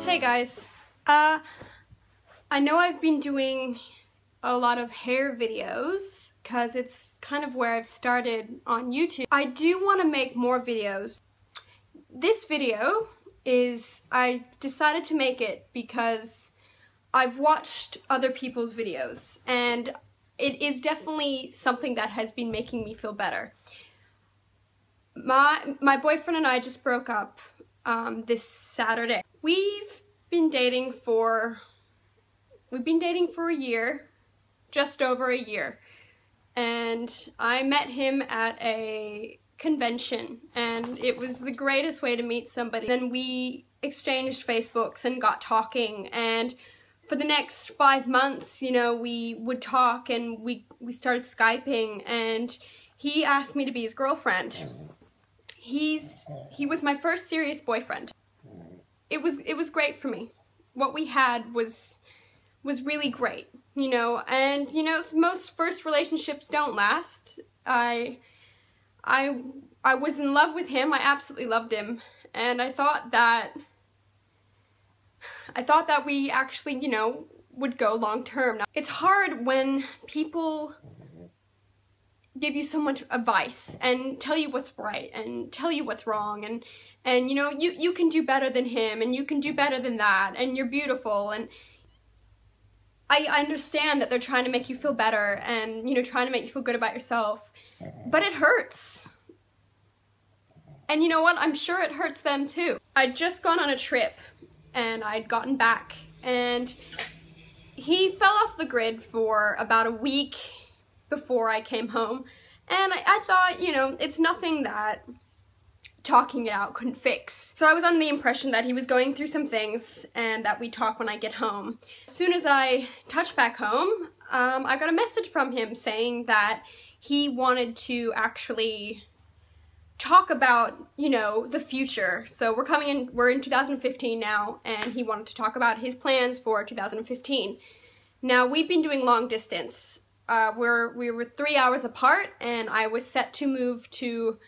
Hey guys, I know I've been doing a lot of hair videos because it's kind of where I've started on YouTube. I do want to make more videos. This video is, I decided to make it because I've watched other people's videos and it is definitely something that has been making me feel better. My boyfriend and I just broke up this Saturday. We've been dating for a year, just over a year, and I met him at a convention and it was the greatest way to meet somebody. Then we exchanged Facebooks and got talking, and for the next 5 months, you know, we would talk and we started Skyping, and he asked me to be his girlfriend. He was my first serious boyfriend. It was great for me. What we had was really great, you know, and you know, most first relationships don't last. I was in love with him. I absolutely loved him, and I thought that we actually, you know, would go long term. Now, it's hard when people give you so much advice and tell you what's right and tell you what's wrong, and you know, you can do better than him and you can do better than that and you're beautiful, and I understand that they're trying to make you feel better and, you know, trying to make you feel good about yourself, but it hurts. And you know what? I'm sure it hurts them too. I'd just gone on a trip and I'd gotten back, and he fell off the grid for about a week before I came home, and I thought, you know, it's nothing that talking it out couldn't fix. So I was under the impression that he was going through some things and that we'd talk when I get home. As soon as I touched back home, I got a message from him saying that he wanted to actually talk about, you know, the future. So we're in 2015 now, and he wanted to talk about his plans for 2015. Now, we've been doing long distance. We were 3 hours apart, and I was set to move to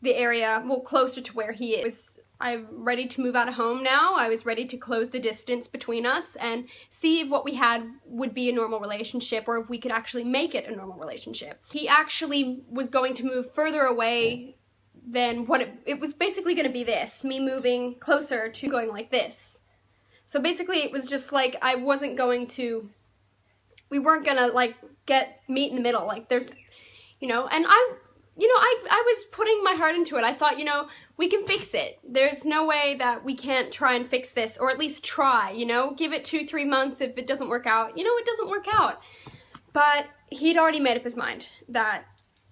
the area, well, closer to where he is. I'm ready to move out of home now. I was ready to close the distance between us and see if what we had would be a normal relationship, or if we could actually make it a normal relationship. He actually was going to move further away than what it was basically going to be this, me moving closer to going like this. So basically it was just like we weren't gonna like meet in the middle, like there's, you know, and I was putting my heart into it. I thought, you know, we can fix it. There's no way that we can't try and fix this, or at least try, you know, give it 2-3 months. If it doesn't work out, you know, it doesn't work out. But he'd already made up his mind that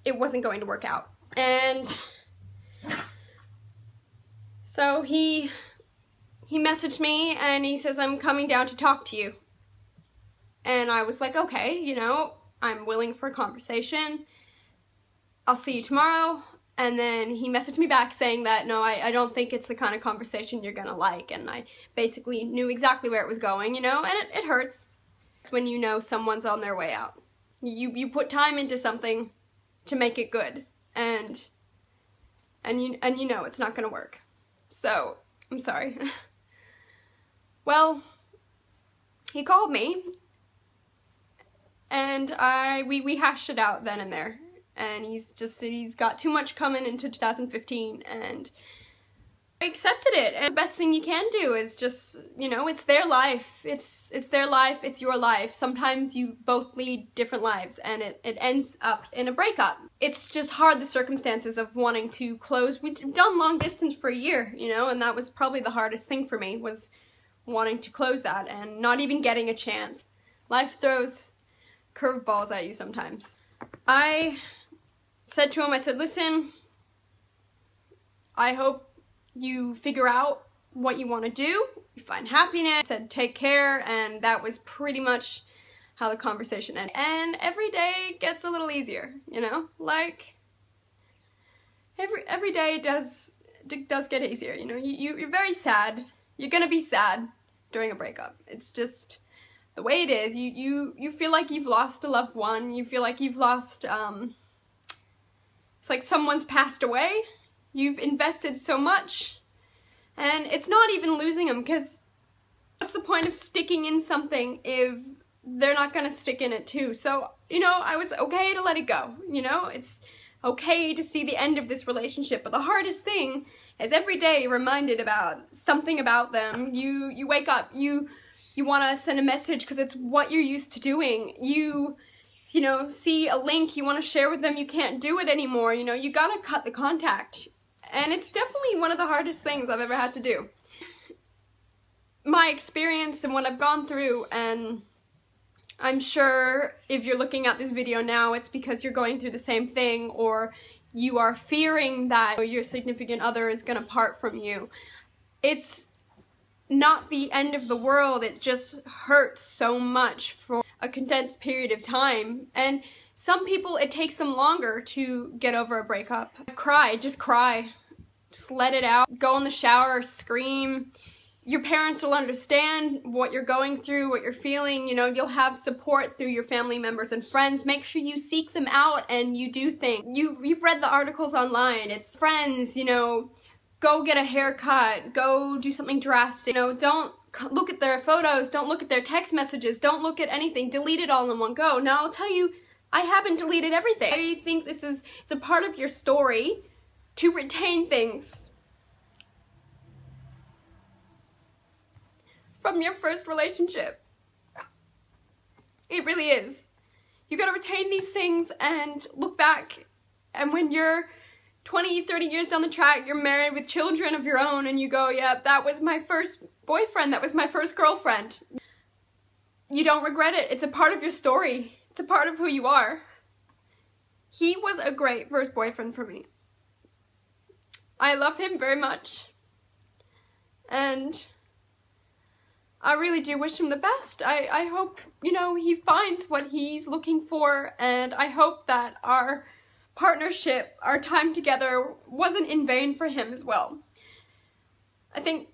it wasn't going to work out. And so he messaged me and he says, I'm coming down to talk to you. And I was like, okay, you know, I'm willing for a conversation. I'll see you tomorrow. And then he messaged me back saying that, no, I don't think it's the kind of conversation you're gonna like. And I basically knew exactly where it was going, you know, and it hurts. It's when you know someone's on their way out. You put time into something to make it good, and you know it's not gonna work. So, I'm sorry. Well, he called me, and we hashed it out then and there. And he's got too much coming into 2015, and I accepted it. And the best thing you can do is just, you know, it's their life. It's their life, it's your life. Sometimes you both lead different lives, and it ends up in a breakup. It's just hard, the circumstances of wanting to close. We've done long distance for a year, you know, and that was probably the hardest thing for me, was wanting to close that and not even getting a chance. Life throws curveballs at you sometimes. I said to him, I said, listen, I hope you figure out what you want to do, you find happiness. I said, take care, and that was pretty much how the conversation ended. And every day gets a little easier, you know, like every day does get easier, you know. You're very sad. You're gonna be sad during a breakup. It's just the way it is. You feel like you've lost a loved one. You feel like you've lost, it's like someone's passed away. You've invested so much, and it's not even losing them, because What's the point of sticking in something if they're not gonna stick in it too? So, you know, I was okay to let it go, you know? It's okay to see the end of this relationship, but the hardest thing is every day you're reminded about something about them. You wake up, you want to send a message because it's what you're used to doing. You know, see a link you want to share with them, you can't do it anymore. You know, you gotta cut the contact. And it's definitely one of the hardest things I've ever had to do. My experience and what I've gone through, and I'm sure if you're looking at this video now, it's because you're going through the same thing, or you are fearing that your significant other is gonna part from you. It's not the end of the world, it just hurts so much for a condensed period of time. And some people, it takes them longer to get over a breakup. Cry, just let it out. Go in the shower, scream. Your parents will understand what you're going through, what you're feeling. You know, you'll have support through your family members and friends. Make sure you seek them out and you do things. You've read the articles online. It's friends, you know, go get a haircut, go do something drastic. You know, don't look at their photos, don't look at their text messages, don't look at anything. Delete it all in one go. Now, I'll tell you, I haven't deleted everything. I think it's a part of your story to retain things from your first relationship. It really is. You gotta retain these things and look back, and when you're 20, 30 years down the track, you're married with children of your own, and you go, yeah, that was my first boyfriend, that was my first girlfriend. You don't regret it. It's a part of your story. It's a part of who you are. He was a great first boyfriend for me. I love him very much. And I really do wish him the best. I hope, you know, he finds what he's looking for, and I hope that our partnership, our time together, wasn't in vain for him as well. I think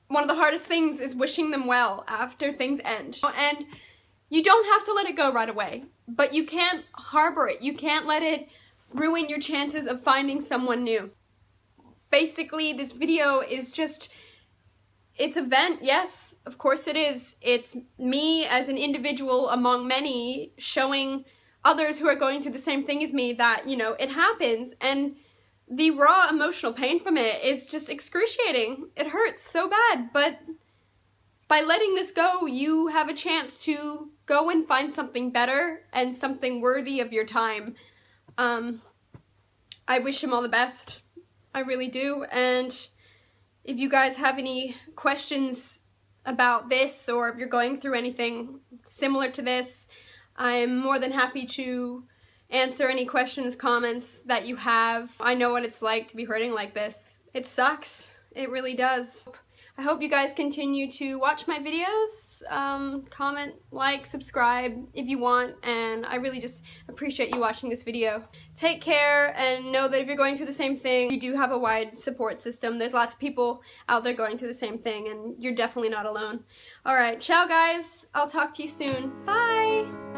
one of the hardest things is wishing them well after things end. And you don't have to let it go right away, but you can't harbor it. You can't let it ruin your chances of finding someone new. Basically, this video is just, it's a vent, yes, of course it is. It's me as an individual among many showing others who are going through the same thing as me that, you know, it happens, and the raw emotional pain from it is just excruciating. It hurts so bad, but by letting this go, you have a chance to go and find something better and something worthy of your time. I wish him all the best. I really do. And if you guys have any questions about this, or if you're going through anything similar to this, I'm more than happy to answer any questions, comments that you have. I know what it's like to be hurting like this. It sucks. It really does. I hope you guys continue to watch my videos, comment, like, subscribe if you want, and I really just appreciate you watching this video. Take care, and know that if you're going through the same thing, you do have a wide support system. There's lots of people out there going through the same thing, and you're definitely not alone. Alright, ciao guys! I'll talk to you soon. Bye!